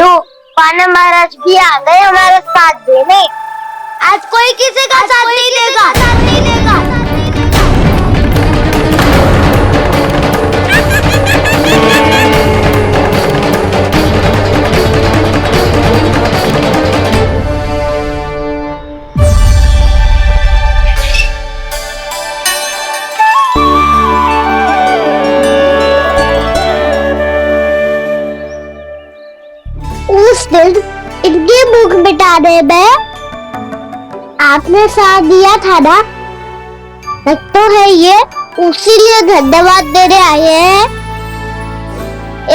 लो, वानर महाराज भी आ गए हमारा साथ देने। आज कोई किसी का साथ नहीं देगा। उस दिन इनकी भूख मिटाने में आपने साथ दिया था ना, लगता है ये उसी लिए धन्यवाद देने आए हैं।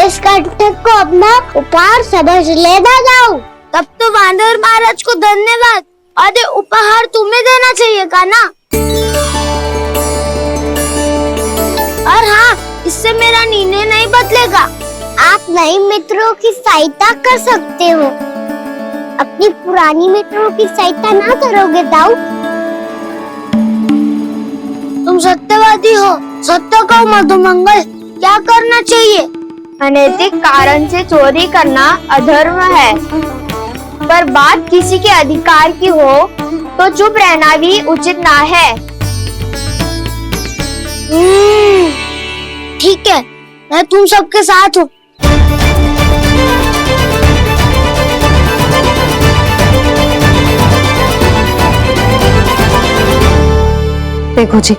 इस कंटक को अपना उपहार समझ लेना जाओ। तब तो वानर महाराज को धन्यवाद और उपहार तुम्हें देना चाहिए का ना। और हाँ, इससे मेरा निर्णय नहीं बदलेगा। आप नए मित्रों की सहायता कर सकते हो, अपनी पुरानी मित्रों की सहायता ना करोगे ताऊ। तुम सत्यवादी हो, सत्य कहो मधुमंगल, क्या करना चाहिए? अनैतिक कारण से चोरी करना अधर्म है, पर बात किसी के अधिकार की हो तो चुप रहना भी उचित ना है। ठीक है, मैं तुम सबके साथ हूँ। देखो जी,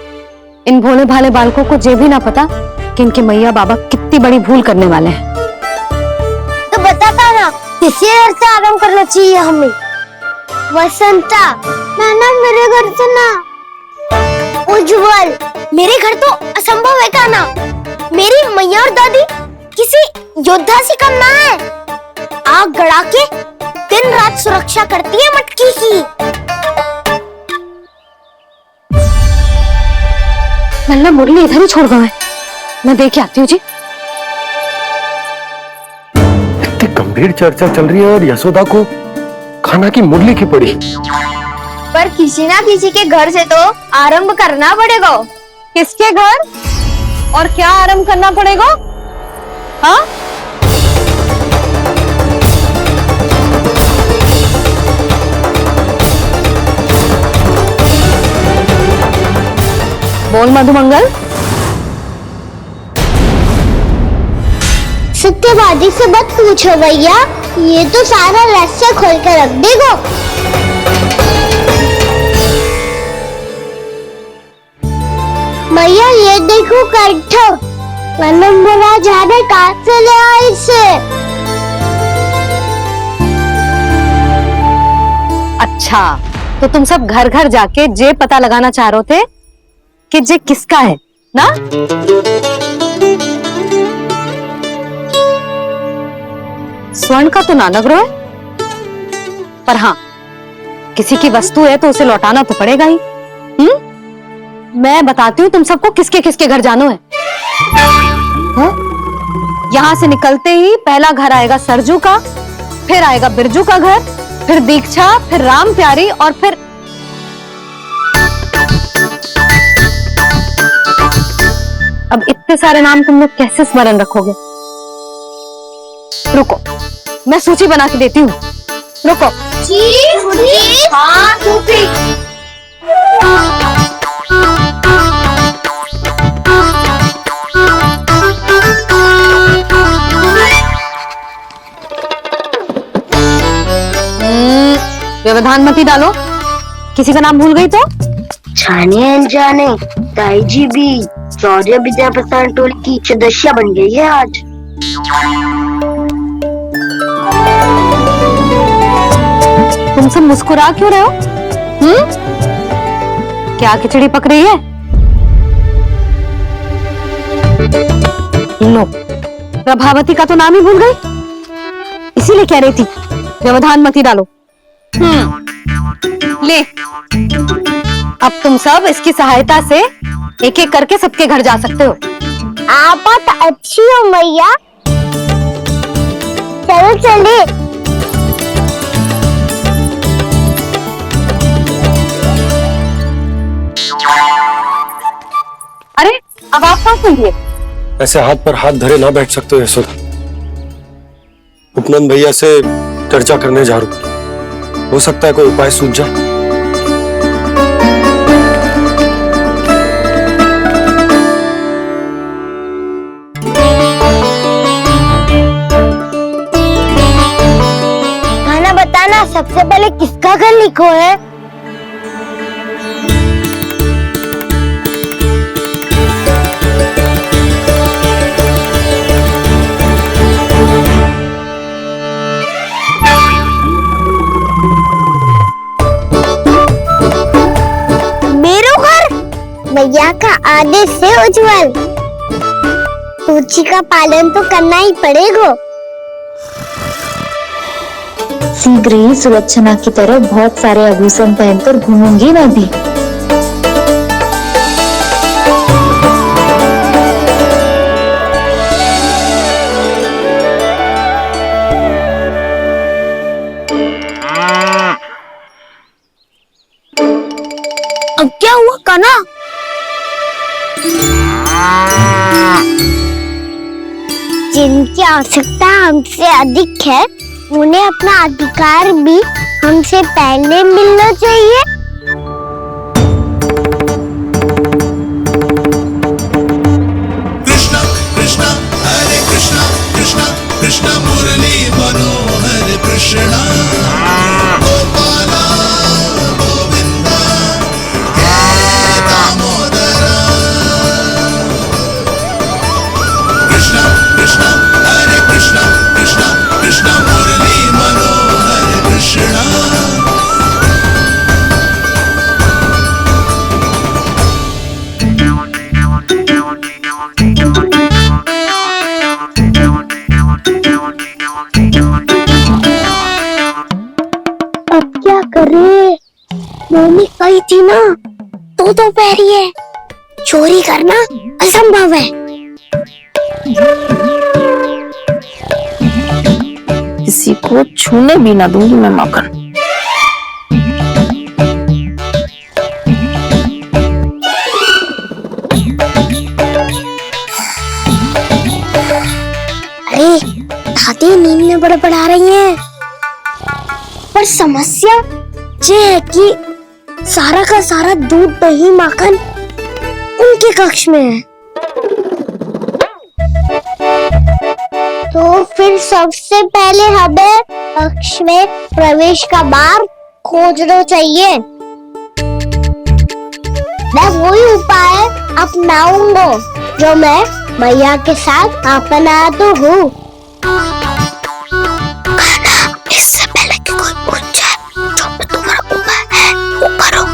इन भोले भाले बालकों को ये भी ना पता कि इनके मैया बाबा कितनी बड़ी भूल करने वाले हैं। तो बताता ना, किसी घर से आराम करना चाहिए हमें। वसंता, ना मेरे घर से ना। उज्जवल, मेरे घर तो असंभव है का ना। मेरी मैया और दादी किसी योद्धा से कम ना है। आग गड़ा के दिन रात सुरक्षा करती है मटकी की। नल्ला मुरली इधर ही छोड़ गए, मैं देख के आती हूँ जी। इतनी गंभीर चर्चा चल रही है और यशोदा को खाना की मुरली की पड़ी। पर किसी ना किसी के घर से तो आरंभ करना पड़ेगा। किसके घर और क्या आरंभ करना पड़ेगा? हाँ, बोल मधुमंगल। सत्यवादी से मत पूछो भैया, ये तो सारा रहस्य खोल कर रख देगा। भैया ये देखो कंठ, वनम्बरा जाने कहाँ से ले आई इसे। अच्छा, तो तुम सब घर घर जाके जे पता लगाना चाह रहे थे कि जे किसका है ना? स्वर्ण का तो ना लग रहा है, पर हाँ, किसी की वस्तु है तो उसे लौटाना तो पड़ेगा ही। मैं बताती हूँ तुम सबको किसके किसके घर जाना है। यहाँ से निकलते ही पहला घर आएगा सरजू का, फिर आएगा बिरजू का घर, फिर दीक्षा, फिर राम प्यारी और फिर अब इतने सारे नाम तुम लोग कैसे स्मरण रखोगे? रुको, मैं सूची बना के देती हूँ। रुको। व्यवधान मत ही डालो, किसी का नाम भूल गई तो? जाने अनजाने ताई जी भी शौर्य विद्या प्रसारण टोली की सदस्य बन गई है आज। तुम सब मुस्कुरा क्यों रहे हो? क्या खिचड़ी पक रही है? लो, प्रभावती का तो नाम ही भूल गई, इसीलिए कह रही थी व्यवधान मत ही डालो। ले, अब तुम सब इसकी सहायता से एक एक करके सबके घर जा सकते हो। आप बहुत अच्छी हो मैया, चलो चलिए। अरे, अब आप कहाँ सुनिए? ऐसे हाथ पर हाथ धरे ना बैठ सकते हो यशोदा। उपनंद भैया से चर्चा करने जा रहा हूं। हो सकता है कोई उपाय सूझ जाए। खाना बताना, सबसे पहले किसका घर लिखो है? भैया का आदेश से उज्जवल, सूची का पालन तो करना ही पड़ेगा। शीघ्र ही सुलक्षणा की तरह बहुत सारे आभूषण पहनकर घूमूंगी मैं भी। अब क्या हुआ कान्हा? जिनकी आवश्यकता हमसे अधिक है, उन्हें अपना अधिकार भी हमसे पहले मिलना चाहिए। कृष्णा कृष्णा हरे कृष्णा कृष्णा कृष्णा मुरली मनोहर कृष्णा गोपाला गोविंदा हे दामोदरा। कृष्णा कृष्णा हरे कृष्णा कृष्णा कृष्णा मुरली मनोहर कृष्णा। अब क्या करे? मम्मी कही थी ना, तो पैरी है, चोरी करना असंभव है। किसी को छूने भी ना दूंगी मैं माखन। अरे दादी नींद में बड़बड़ा रही हैं। पर समस्या ये है कि सारा का सारा दूध दही माखन उनके कक्ष में है। तो फिर सबसे पहले हमें कक्ष में प्रवेश का मार्ग खोजना चाहिए। मैं वही उपाय अपनाऊंगा जो मैं भैया के साथ अपनाता हूँ। इससे पहले कि कोई पूछ जाए, जो भी तुम्हारा उपाय है वो करो।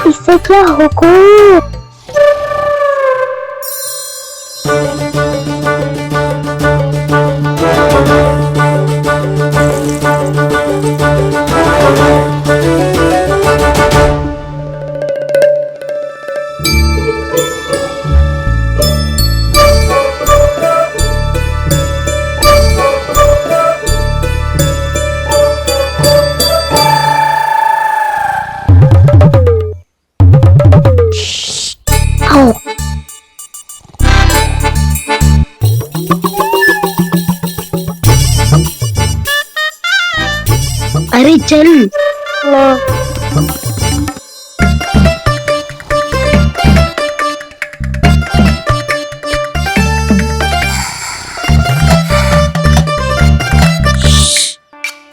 इससे क्या होगा? अरे चल।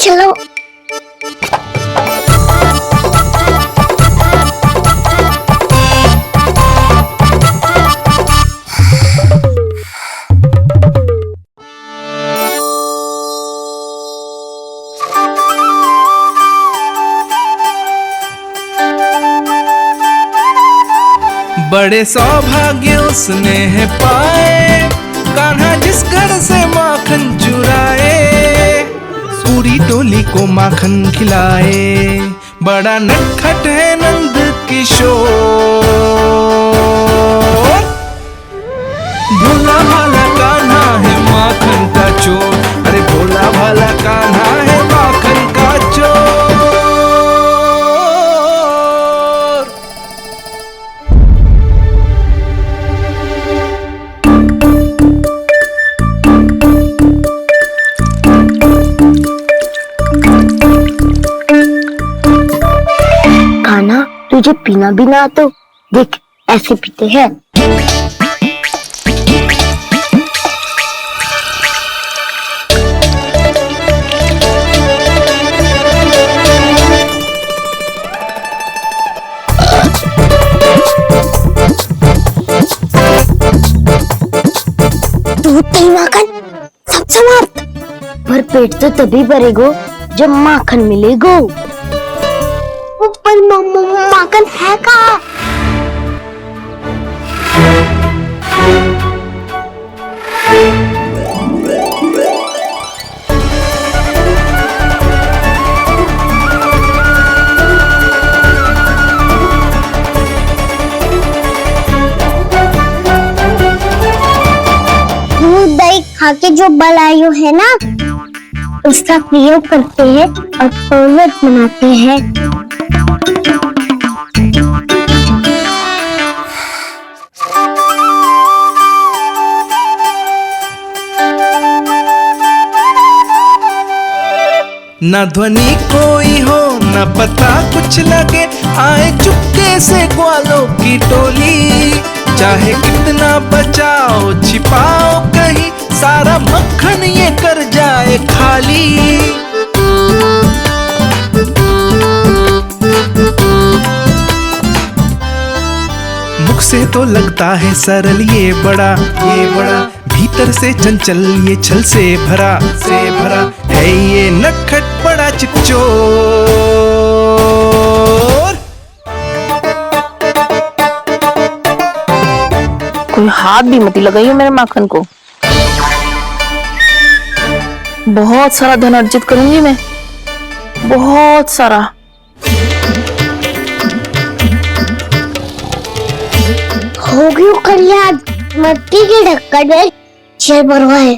चलो। बड़े सौभाग्य उसने है पाए, कान्हा जिस घर से माखन चुराए। पूरी टोली को माखन खिलाए। बड़ा नटखट है नंद किशोर, भोला भाला कान्हा है माखन का चोर। अरे भोला भाला कान्हा है माखन का चोर। कान्हा, तुझे पीना भी ना तो देख ऐसे पीते हैं। दूध नहीं माखन सब समाप्त। पर पेट तो तभी भरेगो जब माखन मिलेगो। पर माखन है कहाँ? दूध दही खा के जो बलायु है ना, उसका प्रयोग करते हैं और पर्वत बनाते हैं। न ध्वनि कोई हो न पता कुछ लगे, आए चुपके से ग्वालों की टोली। चाहे कितना बचाओ छिपाओ कहीं, सारा मक्खन ये कर जाए खाली। मुख से तो लगता है सरल ये बड़ा भीतर से चंचल ये छल से भरा है ये नटखट बड़ा चिपचोर। कोई हाथ भी मत लगाइए मेरे माखन को। बहुत सारा धन अर्जित करूंगी मैं, बहुत सारा। हो गई कल्याण, मट्टी के ढक्कन में जल भरवा है।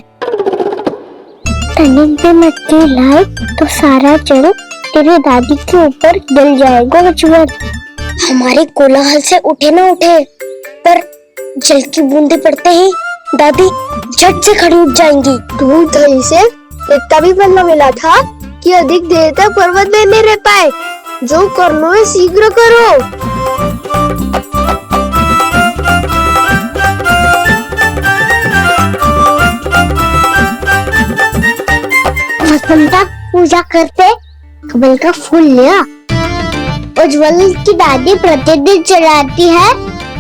टनिक पे मट्टी लाए तो सारा जल तेरे दादी के ऊपर डल जाएगा बचवन। हमारे कोलाहल से उठे ना उठे, पर जल की बूंदे पड़ते ही दादी झट से खड़ी उठ जाएंगी। दूध दही से इतना भी बनना मिला था कि अधिक देर तक पर्वत में नहीं रह पाए। जो करना है शीघ्र करो। वसंता पूजा करते कमल का फूल लिया। उज्ज्वल की दादी प्रतिदिन चढ़ाती है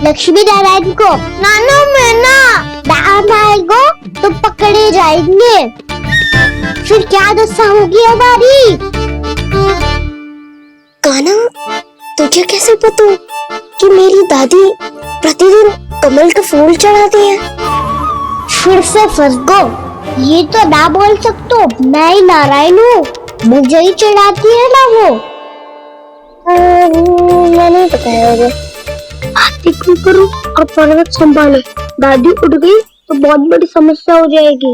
लक्ष्मी नारायण को। नाना मैना दान आएगा तो पकड़े जाएंगे। फिर क्या दशा होगी हमारी? कान्हा, तुझे कैसे पता कि मेरी दादी प्रतिदिन कमल का फूल चढ़ाती है? फिर से फंस गो। ये तो ना बोल सकते, मैं ही नारायण हूँ, मुझे ही चढ़ाती है ना वो। मैं नहीं बताया मुझे। आरती क्यों करूँ और पर्वत संभालो। दादी उठ गई तो बहुत बड़ी समस्या हो जाएगी।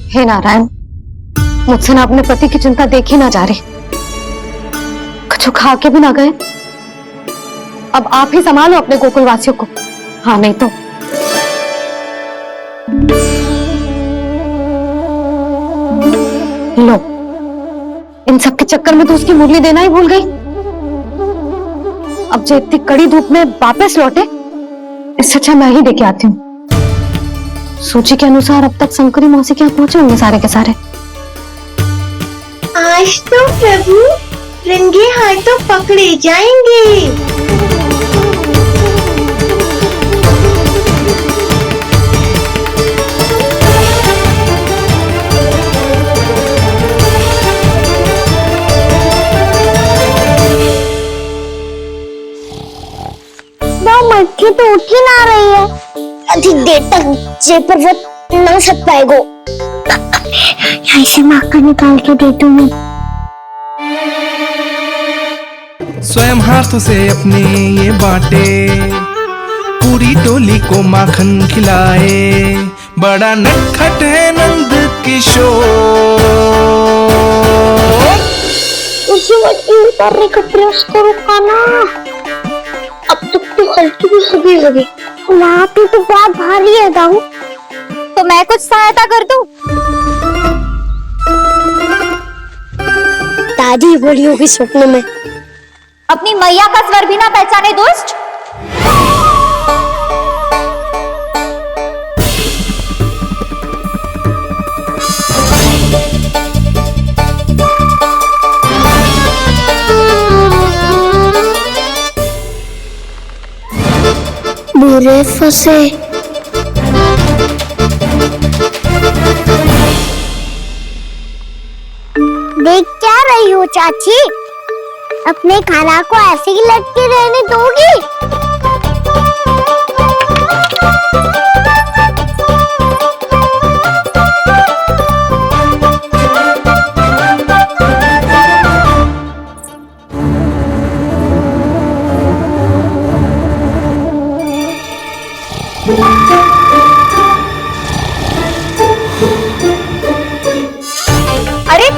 हे नारायण, मुझसे ना अपने पति की चिंता देखी ना जा रही, कुछ खा के भी ना गए। अब आप ही संभालो अपने गोकुलवासियों को। हाँ नहीं तो लो, इन इन सब के चक्कर में तो उसकी मुरली देना ही भूल गई। अब जो इतनी कड़ी धूप में वापस लौटे, इससे अच्छा मैं ही देके आती हूँ। सूची के अनुसार अब तक शंकरी मौसी के यहाँ पहुंचे होंगे सारे के सारे। आज तो प्रभु रंगे हाथों पकड़े जाएंगे। मक्खी तो उठ ही ना रही है। अधिक देर तक जे पर्वत न सक पाएगो। यहाँ से मक्खी निकाल के दे दूँ मैं। स्वयं हाथों से अपने ये बांटे, पूरी टोली को माखन खिलाए। बड़ा नटखट है नंद किशोर। उसे मट्टी उतारने का प्रयास करो काना। अब तक तो हल्की भी लगी वहाँ पे तो बहुत भारी है गाँव। तो मैं कुछ सहायता कर दूं? दादी बोली होगी सपने में। अपनी मैया का स्वर भी ना पहचाने दुष्ट। बुरे फंसे। देख क्या रही हो चाची? अपने खाना को ऐसे ही लटके रहने दोगी? अरे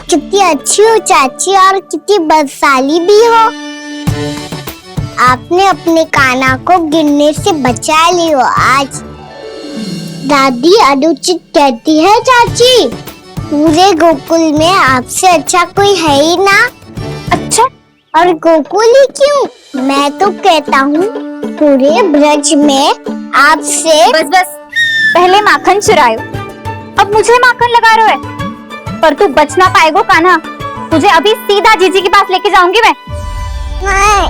कितनी अच्छी हो चाची और कितनी बदसाली भी हो। आपने अपने काना को गिरने से बचा ली हो आज। दादी अनुचित कहती है चाची, पूरे गोकुल में आपसे अच्छा कोई है ही ना। अच्छा, और गोकुल ही क्यों, मैं तो कहता हूँ पूरे ब्रज में आपसे। बस बस, पहले माखन चुरायो, अब मुझे माखन लगा रहे हो। पर तू बच ना पाएगो कान्हा, तुझे अभी सीधा जीजी के पास लेके जाऊंगी मैं। नहीं।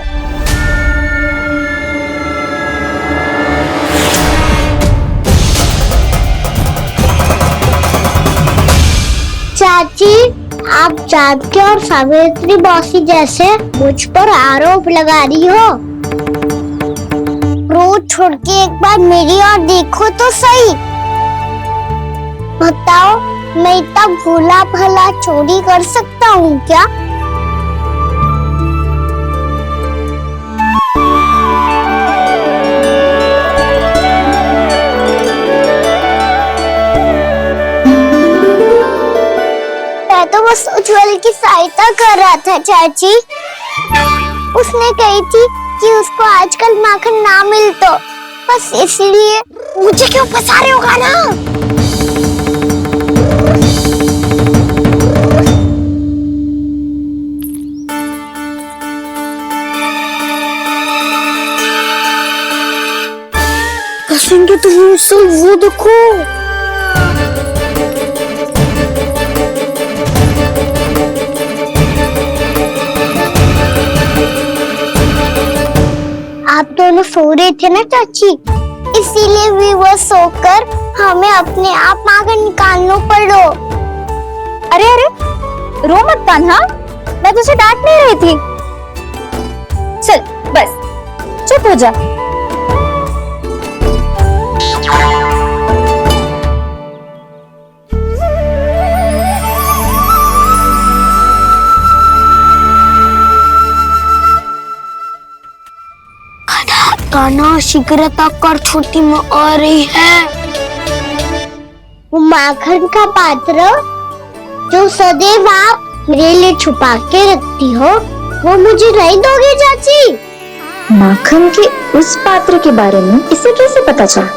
चाची, आप जानकी और सावित्री बॉसी जैसे मुझ पर आरोप लगा रही हो। रोज छोड़ के एक बार मेरी ओर देखो तो सही। बताओ, मैं इतना भोला भला चोरी कर सकता हूँ क्या? मैं तो बस उज्जवल की सहायता कर रहा था चाची। उसने कही थी कि उसको आजकल माखन ना मिल तो बस इसलिए। मुझे क्यों फंसा रहे होगा ना? कसेंगे तो वो देखो। आप दोनों सो रहे थे ना चाची, इसीलिए विवश सोकर हमें अपने आप माखन निकालना पड़ो। अरे अरे, रो मत कान्हा, मैं तुझे डांट नहीं रही थी। चल बस चुप हो जा। नाना शीघ्रता कर छोटी में आ रही है। वो माखन का पात्र जो सदैव आप मेरे लिए छुपा के रखती हो, वो मुझे नहीं दोगे चाची? माखन के उस पात्र के बारे में इसे कैसे पता चला?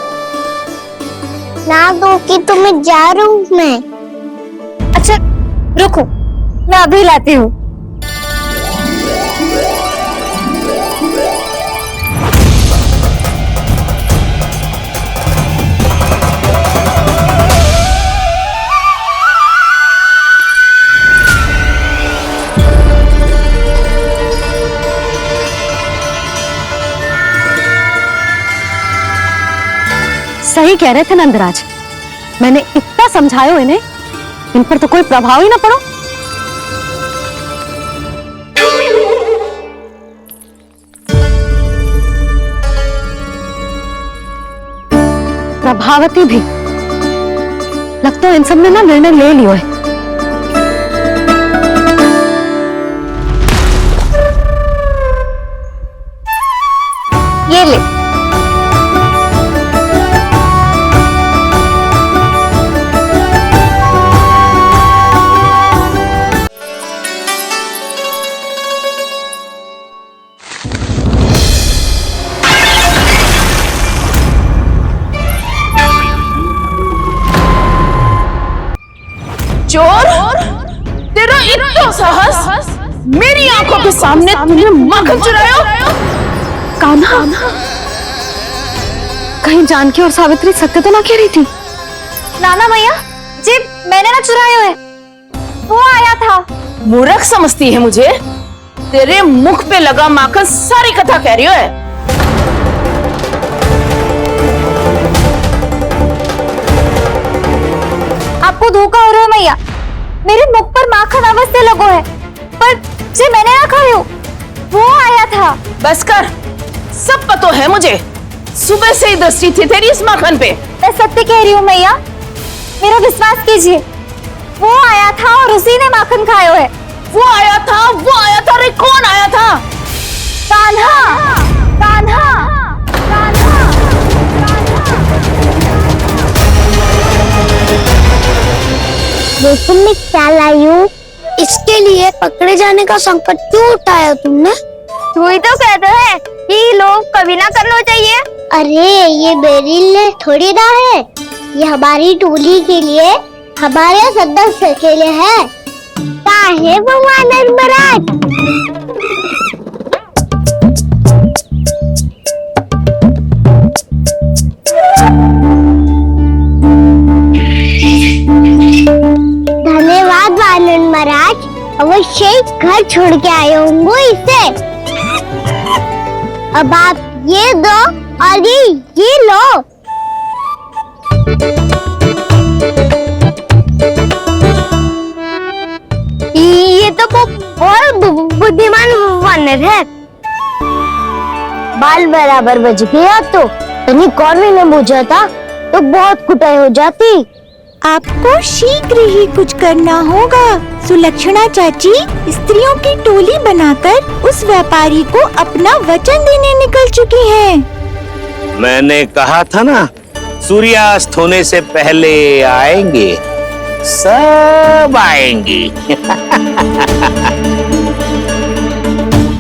ना दो कि तुम्हें जा रहा हूँ मैं। अच्छा रुको, मैं अभी लाती हूँ। सही कह रहे थे नंदराज, मैंने इतना समझाया इन्हें, इन पर तो कोई प्रभाव ही ना पड़ो। प्रभावती भी लगता है इन सब ने ना निर्णय ले लियो है। ये ले। चोर, तेरा इतना साहस, मेरी आंखों के सामने तुमने माखन चुराया? कान्हा, कहीं जानकी और सावित्री सत्य तो ना कह रही थी? नाना मैया जी, मैंने ना चुराया है, वो आया था। मूर्ख समझती है मुझे? तेरे मुख पे लगा माखन सारी कथा कह रही है। आपको धोखा हो रहा है मैया, मेरे मुख पर माखन अवश्य लगो है, पर जे मैंने ना खायो, वो आया था। बस कर, सब पता है मुझे, सुबह से ही दृष्टि थी तेरी इस माखन पे। मैं सत्य कह रही हूँ मैया, मेरा विश्वास कीजिए, वो आया था और उसी ने माखन खायो है। वो आया था, रे कौन आया था? कान्हा, कान्हा, कान्हा। देखो मैं क्या लाई हूँ, इसके लिए पकड़े जाने का संकट क्यों उठाया तुमने? तू ही तो कहता है कि लोग कभी ना करना चाहिए। अरे ये मेरे लिए थोड़ी ना है, ये हमारी टोली के लिए, हमारे सदस्य के लिए है। काहे भगवान धर्मराज? धन्यवाद वानर महाराज, अवश्य घर छोड़ के आए होंगे इसे। अब आप ये दो और ये लो। ये तो बहुत बुद्धिमान वानर है। बाल बराबर बज गया तो तनी कौरवी ने बुझा था तो बहुत कुटाई हो जाती। आपको शीघ्र ही कुछ करना होगा। सुलक्षणा चाची स्त्रियों की टोली बनाकर उस व्यापारी को अपना वचन देने निकल चुकी हैं। मैंने कहा था ना, सूर्यास्त होने से पहले आएंगे, सब आएंगी।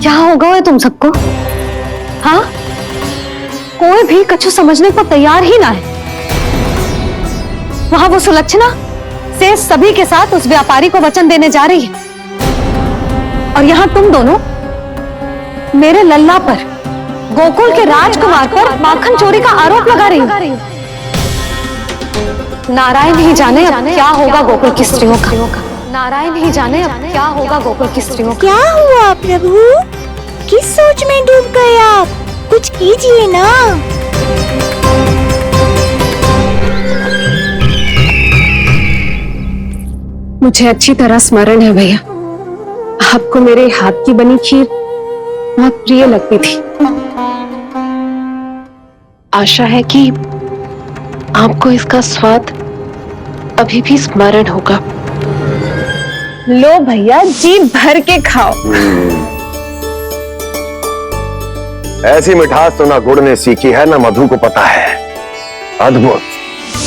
क्या होगा है तुम सबको? हाँ, कोई भी कछु समझने को तैयार ही ना है। वहां वो सुलक्षणा से सभी के साथ उस व्यापारी को वचन देने जा रही है, और यहाँ तुम दोनों मेरे लल्ला पर, गोकुल के राजकुमार पर माखन चोरी का आरोप लगा रही हो। नारायण ही जाने अब क्या होगा गोकुल की स्त्रियों का। नारायण ही जाने अब क्या होगा गोकुल की स्त्रियों का। क्या हुआ प्रभु? किस सोच में डूब गए आप? कुछ कीजिए ना। मुझे अच्छी तरह स्मरण है भैया, आपको मेरे हाथ की बनी खीर बहुत प्रिय लगती थी। आशा है कि आपको इसका स्वाद अभी भी स्मरण होगा। लो भैया, जी भर के खाओ। ऐसी मिठास तो ना गुड़ ने सीखी है ना मधु को पता है। अद्भुत,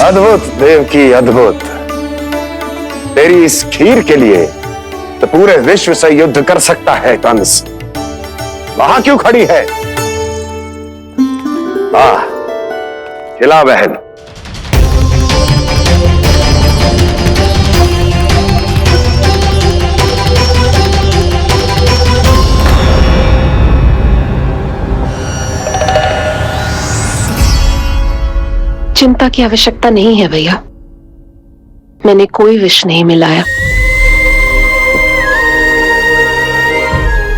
अद्भुत देवकी, अद्भुत। तेरी इस खीर के लिए तो पूरे विश्व से युद्ध कर सकता है कंस। वहां क्यों खड़ी है? वाह, खिला बहन। चिंता की आवश्यकता नहीं है भैया, मैंने कोई विष नहीं मिलाया।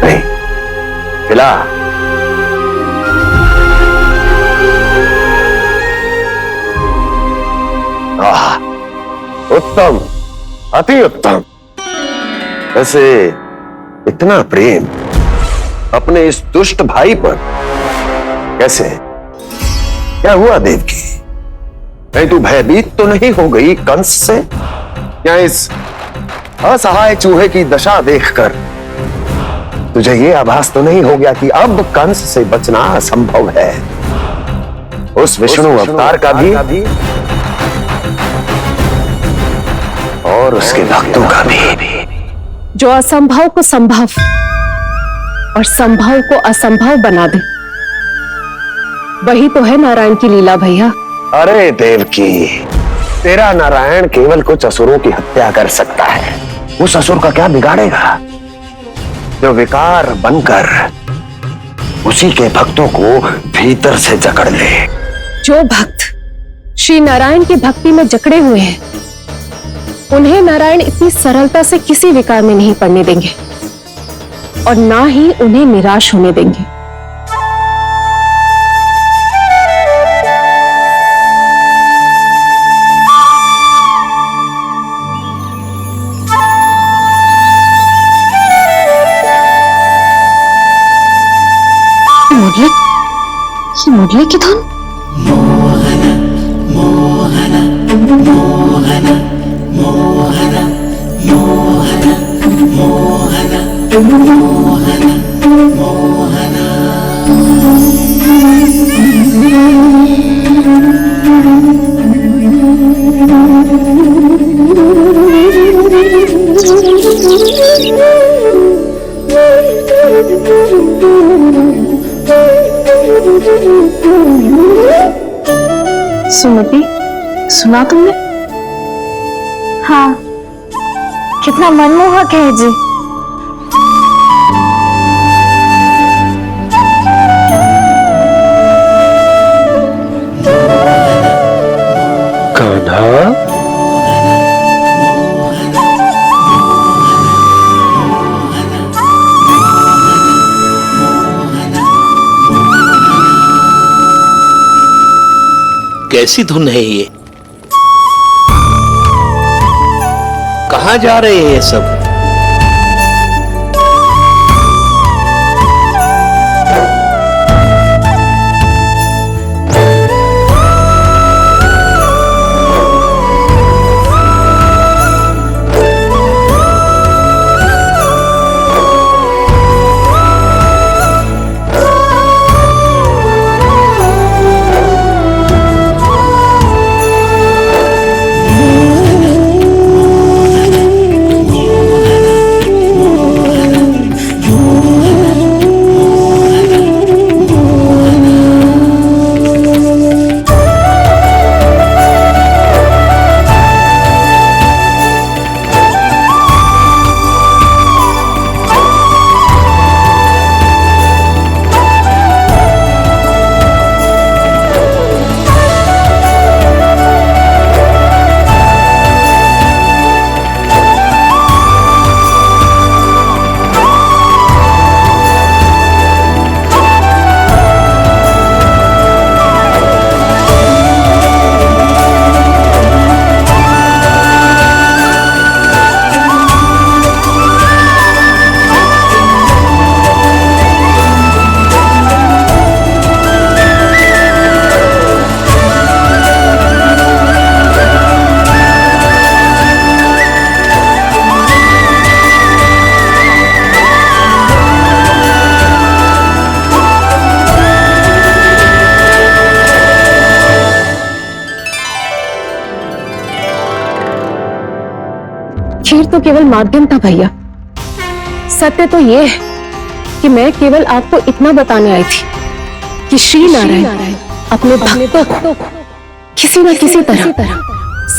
नहीं, खिला। वाह, उत्तम, अति उत्तम। वैसे इतना प्रेम अपने इस दुष्ट भाई पर कैसे? क्या हुआ देवकी? कहीं तू भयभीत तो नहीं हो गई कंस से? या इस असहाय चूहे की दशा देखकर तुझे ये आभास तो नहीं हो गया कि अब कंस से बचना असंभव है? उस विष्णु अवतार का भी और उसके भक्तों का भी। जो असंभव को संभव और संभव को असंभव बना दे, वही तो है नारायण की लीला भैया। अरे देवकी, तेरा नारायण केवल कुछ असुरों की हत्या कर सकता है। उस असुर का क्या बिगाड़ेगा जो विकार बनकर उसी के भक्तों को भीतर से जकड़ ले। जो भक्त श्री नारायण की भक्ति में जकड़े हुए हैं, उन्हें नारायण इतनी सरलता से किसी विकार में नहीं पड़ने देंगे और ना ही उन्हें निराश होने देंगे। मुरली की धुन। मोहन मोहन मोहन मोहन मोहन मोहन मोहन मोहन। सुमति, सुना तुमने? हाँ, कितना मनमोहक है जी। कान्हा, कैसी धुन है ये? कहां जा रहे हैं ये सब? युधिष्ठिर तो केवल माध्यम था भैया। सत्य तो ये है कि मैं केवल आपको इतना बताने आई थी कि श्री नारायण अपने भक्तों को किसी न किसी तरह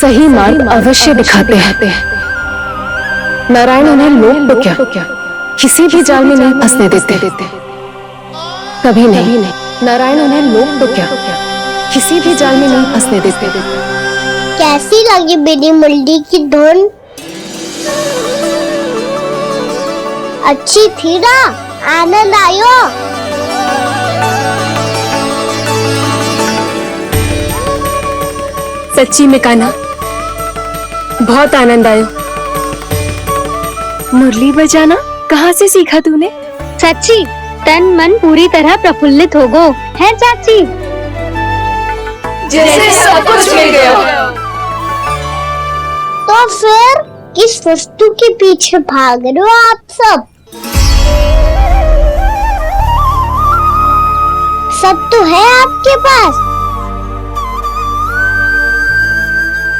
सही मार्ग अवश्य दिखाते हैं। नारायण उन्हें लोग तो क्या किसी भी जाल में नहीं फंसने देते, कभी नहीं। नारायण उन्हें लोग तो क्या किसी भी जाल में नहीं फंसने देते। कैसी लगी मेरी मुरली की धुन? अच्छी थी ना? आनंद आयो? सच्ची में कान्हा, बहुत आनंद आयो। मुरली बजाना कहाँ से सीखा तूने? सच्ची तन मन पूरी तरह प्रफुल्लित हो गो है चाची। जैसे सब कुछ मिल गया। तो फिर किस वस्तु के पीछे भाग रहे हो आप सब? सब तो है आपके पास।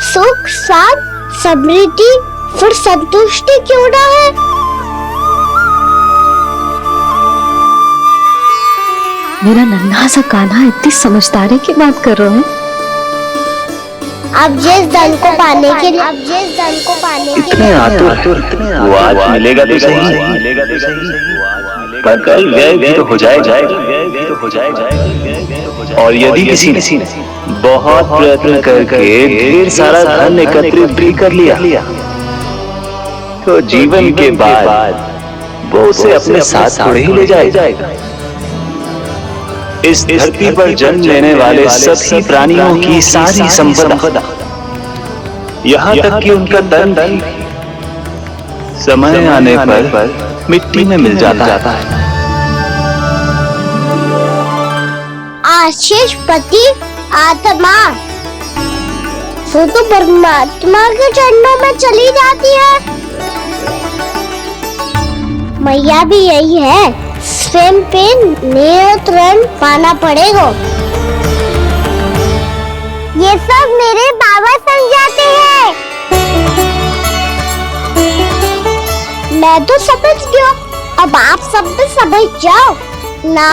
सुख, शांति, समृद्धि, फिर संतुष्टि क्यों ना है? मेरा नन्हा सा कान्हा इतनी समझदारी की बात कर रहे हैं। अब जिस धन को पाने के लिए इतने आतुर वो आज मिलेगा तो सही, पर कल गए भी तो हो जाएगा। और यदि किसी ने बहुत प्रयत्न करके ढेर सारा धन एकत्रित भी कर लिया, तो जीवन के बाद वो उसे अपने साथ थोड़े ही ले जाएगा। इस धरती पर जन्म लेने वाले सभी प्राणियों की सारी संपदा, यहाँ तक कि उनका तन भी समय आने पर मिट्टी में मिल जाता है। आशीष पति आत्मा वो तो परमात्मा के चरणों में चली जाती है। मैया भी यही है, स्वयं पे नियंत्रण पाना पड़ेगा। ये सब मेरे बाबा समझाते हैं। मैं तो समझ गया, अब आप सब भी समझ जाओ ना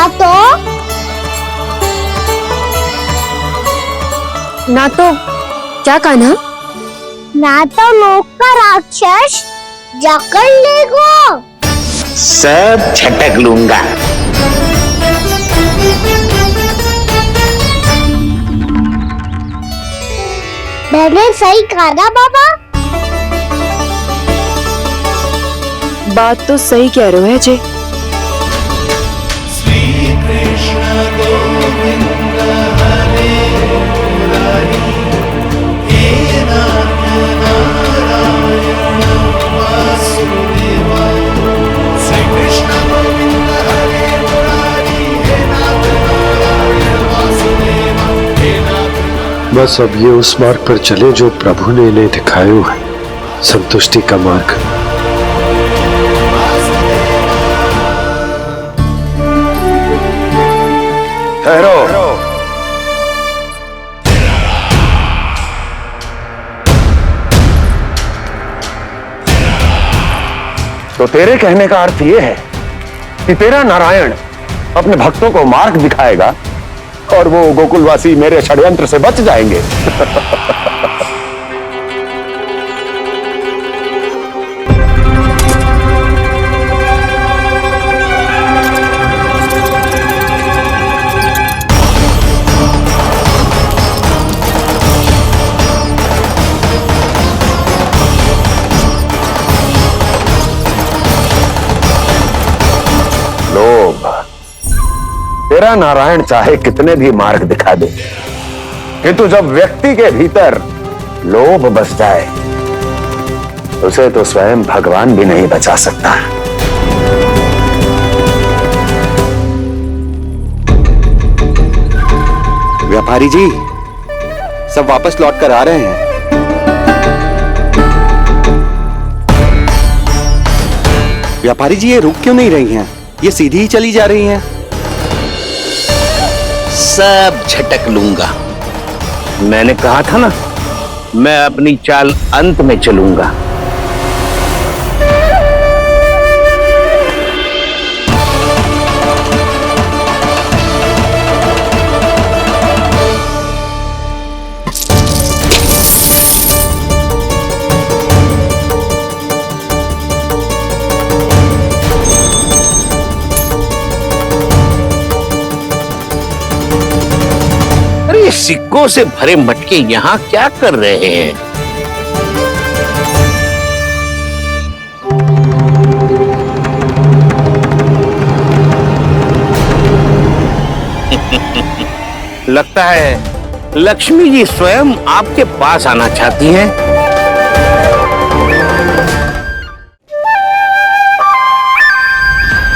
तो क्या कान्हा? ना तो लोक का राक्षस जकड़ लेगा। सब झटक लूंगा। मैंने सही कहा ना बाबा? बात तो सही कह रहे हो अजय। श्री कृष्ण गोविंद हरे मुरारी, हे नाथ नारायण वासुदेवा। श्री कृष्ण गोविंद हरे मुरारी, हे नाथ नारायण वासुदेवा, हे नाथ। बस अब ये उस मार्ग पर चले जो प्रभु ने इन्हें दिखाया है, संतुष्टि का मार्ग। ठहरो। तो तेरे कहने का अर्थ यह है कि तेरा नारायण अपने भक्तों को मार्ग दिखाएगा और वो गोकुलवासी मेरे षड्यंत्र से बच जाएंगे। तेरा नारायण चाहे कितने भी मार्ग दिखा दे, किंतु जब व्यक्ति के भीतर लोभ बस जाए, उसे तो स्वयं भगवान भी नहीं बचा सकता। व्यापारी जी, सब वापस लौट कर आ रहे हैं। व्यापारी जी, ये रुक क्यों नहीं रही हैं? ये सीधी ही चली जा रही हैं। सब झटक लूंगा। मैंने कहा था ना, मैं अपनी चाल अंत में चलूंगा। सिक्कों से भरे मटके यहाँ क्या कर रहे हैं? लगता है लक्ष्मी जी स्वयं आपके पास आना चाहती हैं।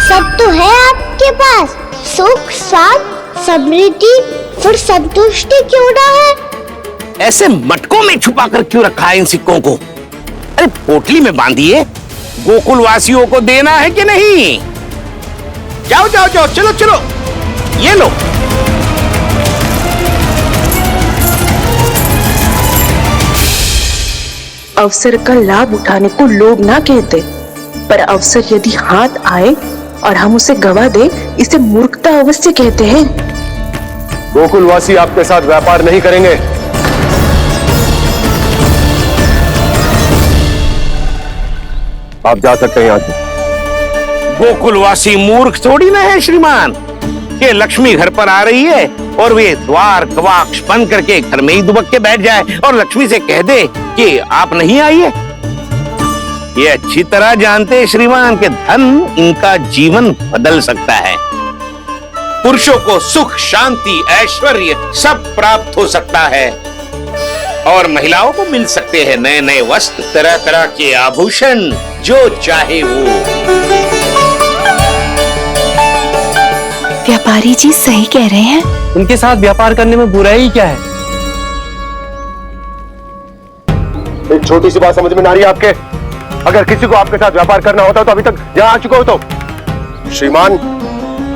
सब तो है आपके पास, सुख, शांति, समृद्धि, फिर संतुष्टि क्यों ना है? ऐसे मटकों में छुपा कर क्यों रखा है इन सिक्कों को? अरे पोटली में बांधिए, गोकुल वासियों को देना है कि नहीं? जाओ जाओ जाओ, चलो चलो, ये लो। अवसर का लाभ उठाने को लोग ना कहते, पर अवसर यदि हाथ आए और हम उसे गवा दे, इसे मूर्खता अवश्य कहते हैं। गोकुलवासी आपके साथ व्यापार नहीं करेंगे। आप जा सकते हैं यहाँ से। गोकुलवासी मूर्ख थोड़ी ना है श्रीमान। ये लक्ष्मी घर पर आ रही है और वे द्वार कवाक्ष बंद करके घर में ही दुबक के बैठ जाए और लक्ष्मी से कह दे कि आप नहीं आइए। ये अच्छी तरह जानते हैं श्रीमान कि धन इनका जीवन बदल सकता है। पुरुषों को सुख, शांति, ऐश्वर्य सब प्राप्त हो सकता है और महिलाओं को मिल सकते हैं नए नए वस्त्र, तरह तरह के आभूषण, जो चाहे वो। व्यापारी जी सही कह रहे हैं। उनके साथ व्यापार करने में बुराई क्या है? एक छोटी सी बात समझ में ना रही है आपके? अगर किसी को आपके साथ व्यापार करना होता तो अभी तक यहाँ आ चुका हो। तो श्रीमान,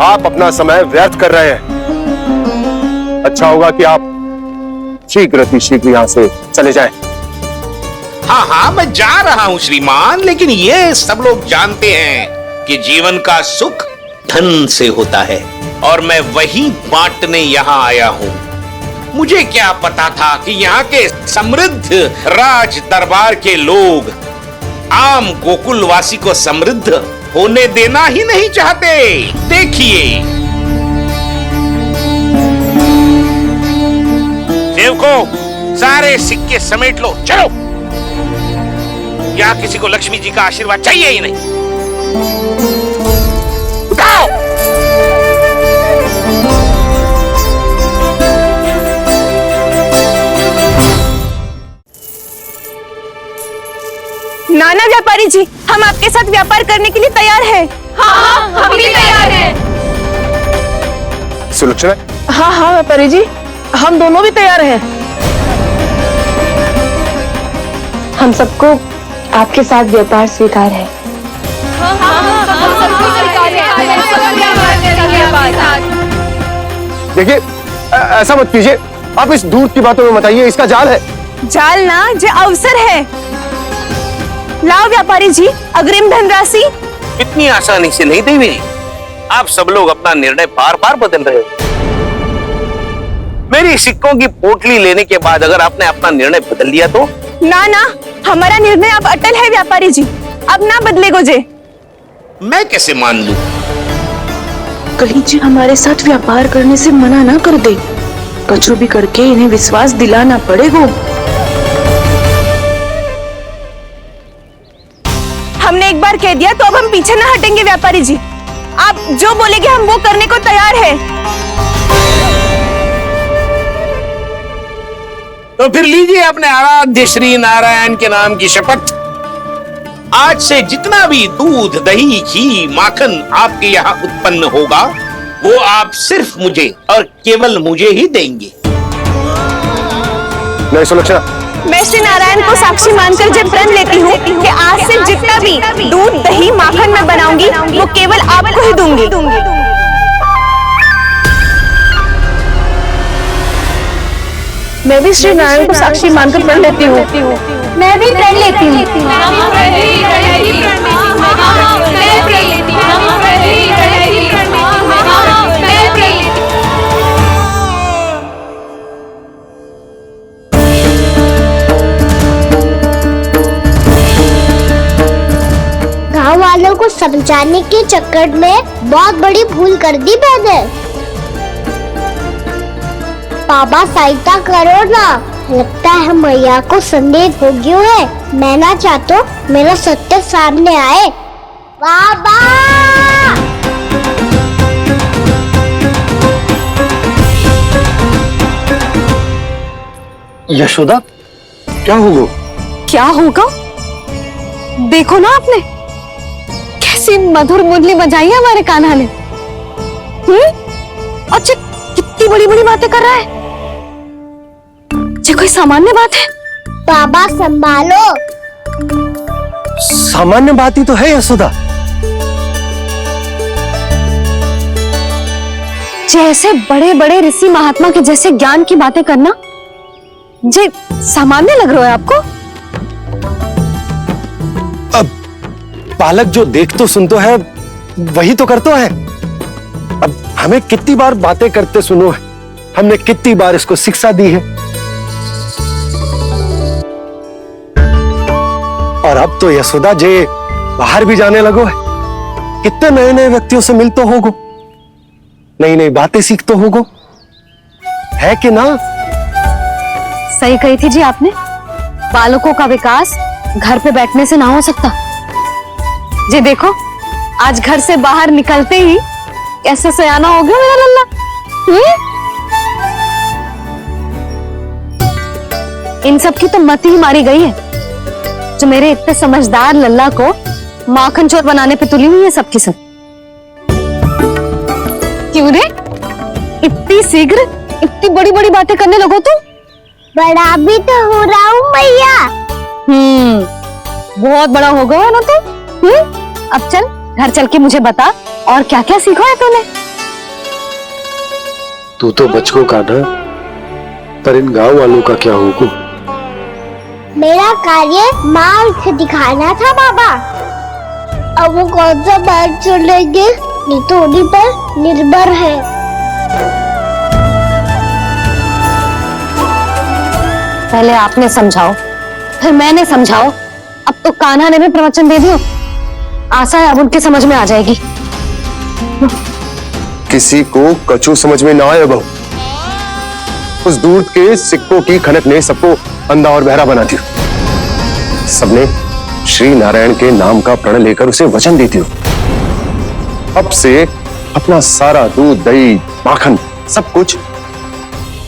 आप अपना समय व्यर्थ कर रहे हैं। अच्छा होगा कि आप शीघ्र यहाँ से चले जाएं। हाँ हाँ, मैं जा रहा हूँ श्रीमान, लेकिन ये सब लोग जानते हैं कि जीवन का सुख धन से होता है और मैं वही बांटने यहाँ आया हूँ। मुझे क्या पता था कि यहाँ के समृद्ध राज दरबार के लोग आम गोकुलवासी को समृद्ध होने देना ही नहीं चाहते। देखिए सेवकों, सारे सिक्के समेट लो, चलो। यहाँ किसी को लक्ष्मी जी का आशीर्वाद चाहिए ही नहीं। उठाओ। नाना व्यापारी जी, हम आपके साथ व्यापार करने के लिए तैयार हैं। हाँ, हम भी तैयार हैं। सुलक्षणा? हाँ हाँ व्यापारी जी, हम दोनों भी तैयार हैं। हम सबको आपके साथ व्यापार स्वीकार है। देखिए, ऐसा मत कीजिए। आप इस दूध की बातों में मत आइए, इसका जाल है। जाल ना, जो अवसर है। लाओ व्यापारी जी, अग्रिम धनराशि। इतनी आसानी से नहीं देवी। आप सब लोग अपना निर्णय बार बार बदल रहे हो। मेरी सिक्कों की पोटली लेने के बाद अगर आपने अपना निर्णय बदल लिया तो? ना ना, हमारा निर्णय अब अटल है व्यापारी जी, अब ना बदलेगो जे। मैं कैसे मान लूं? कहीं जी हमारे साथ व्यापार करने से मना ना कर दे। कचरू भी करके इन्हें विश्वास दिलाना पड़ेगा। हमने एक बार कह दिया तो अब हम पीछे ना हटेंगे व्यापारी जी। आप जो बोलेंगे हम वो करने को तैयार है। तो फिर लीजिए अपने आराध्य श्री नारायण के नाम की शपथ। आज से जितना भी दूध, दही, घी, माखन आपके यहाँ उत्पन्न होगा वो आप सिर्फ मुझे और केवल मुझे ही देंगे। नहीं सुलक्षणा, मैं श्री नारायण को साक्षी मानकर जब प्रण लेती हूँ कि आज से जितना भी दूध, दही, माखन मैं बनाऊंगी वो केवल आपको ही दूंगी। मैं भी श्री नारायण को साक्षी मानकर प्रण लेती हूँ। मैं भी प्रण लेती हूँ। गाँव वालों को समझाने के चक्कर में बहुत बड़ी भूल कर दी मैंने। बाबा सहायता करो ना। लगता है मैया को संदेह हो गया है। मैं ना चाहता हूँ मेरा सत्य सामने आए। बाबा! यशोदा, क्या होगा? क्या होगा? देखो ना आपने कैसी मधुर मुरली बजाई है हमारे कान्हा ने। अच्छा, कितनी बड़ी बड़ी बातें कर रहा है। ये कोई सामान्य बात है? बाबा संभालो। सामान्य बात ही तो है यशोदा। जैसे बड़े बड़े ऋषि महात्मा के जैसे ज्ञान की बातें करना जे सामान्य लग रहा है आपको? अब बालक जो देख तो सुन तो है वही तो करता है। अब हमें कितनी बार बातें करते सुनो है, हमने कितनी बार इसको शिक्षा दी है। और अब तो यशोदा जे बाहर भी जाने लगो है, कितने नए नए व्यक्तियों से मिलते होगो, नई नई बातें सीखते होगो, है कि ना? सही कही थी जी आपने। बालकों का विकास घर पे बैठने से ना हो सकता। जी देखो, आज घर से बाहर निकलते ही कैसे सयाना हो गया मेरा लल्ला। इन सब की तो मत ही मारी गई है, जो मेरे इतने समझदार लल्ला को माखन चोर बनाने पे तुली हुई है सबकी सब। क्यों रे, इतनी शीघ्र इतनी बड़ी बड़ी बातें करने लगो तू? बड़ा भी तो हो रहा हूँ मैया। बहुत बड़ा हो गया है ना तू। अब चल घर चल के मुझे बता और क्या क्या सीखा है तूने। तू तो बचको कान्हा, पर इन गांव वालों का क्या होगा? मेरा कार्य मार्ग दिखाना था बाबा। अब वो कौन सा मार्ग चलेंगे ये तो उन्हीं पर निर्भर है। पहले आपने समझाओ, फिर मैंने समझाओ। अब तो कान्हा ने भी प्रवचन दे दियो। आशा है अब उनके समझ में आ जाएगी। किसी को कछु समझ में ना आए बहू। उस दूध के सिक्कों की खनक ने सबको अंधा और बहरा बना दिया। सबने श्री नारायण के नाम का प्रण लेकर उसे वचन देती हो। अब से अपना सारा दूध, दही, माखन सब कुछ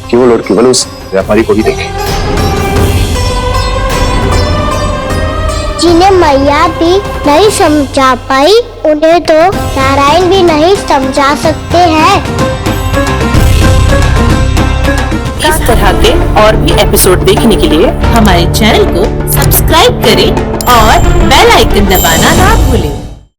केवल और केवल उस व्यापारी को ही देंगे। जिन्हें मैया भी नहीं समझा पाई, उन्हें तो नारायण भी नहीं समझा सकते हैं। इस तरह के और भी एपिसोड देखने के लिए हमारे चैनल को सब्सक्राइब करें और बेल आइकन दबाना ना भूलें।